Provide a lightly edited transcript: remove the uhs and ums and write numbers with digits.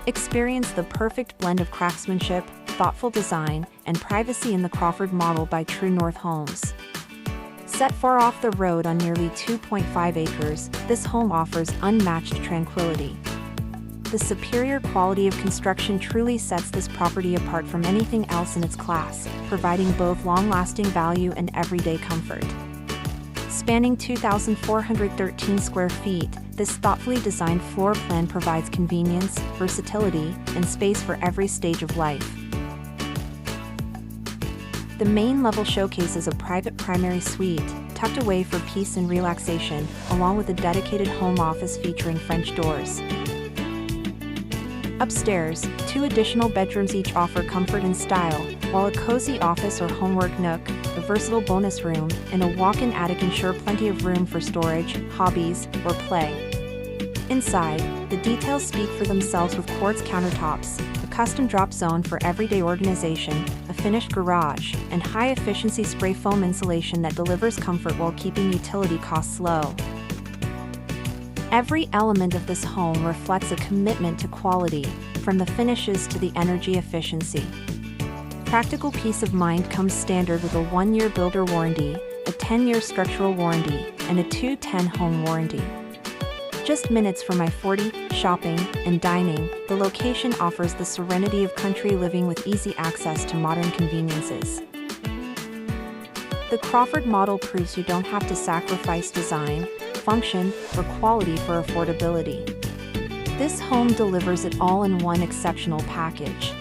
Experience the perfect blend of craftsmanship, thoughtful design, and privacy in the Crawford model by TruNorth Homes. Set far off the road on nearly 2.5 acres, this home offers unmatched tranquility. The superior quality of construction truly sets this property apart from anything else in its class, providing both long-lasting value and everyday comfort. Spanning 2,413 square feet, this thoughtfully designed floor plan provides convenience, versatility, and space for every stage of life. The main level showcases a private primary suite, tucked away for peace and relaxation, along with a dedicated home office featuring French doors. Upstairs, 2 additional bedrooms each offer comfort and style, while a cozy office or homework nook, a versatile bonus room, and a walk-in attic ensure plenty of room for storage, hobbies, or play. Inside, the details speak for themselves with quartz countertops, a custom drop zone for everyday organization, a finished garage, and high-efficiency spray foam insulation that delivers comfort while keeping utility costs low. Every element of this home reflects a commitment to quality, from the finishes to the energy efficiency. Practical peace of mind comes standard with a 1-year builder warranty, a 10-year structural warranty, and a 2-10 home warranty. Just minutes from I-40, shopping, and dining, the location offers the serenity of country living with easy access to modern conveniences. The Crawford model proves you don't have to sacrifice design, function, or quality for affordability. This home delivers it all in one exceptional package.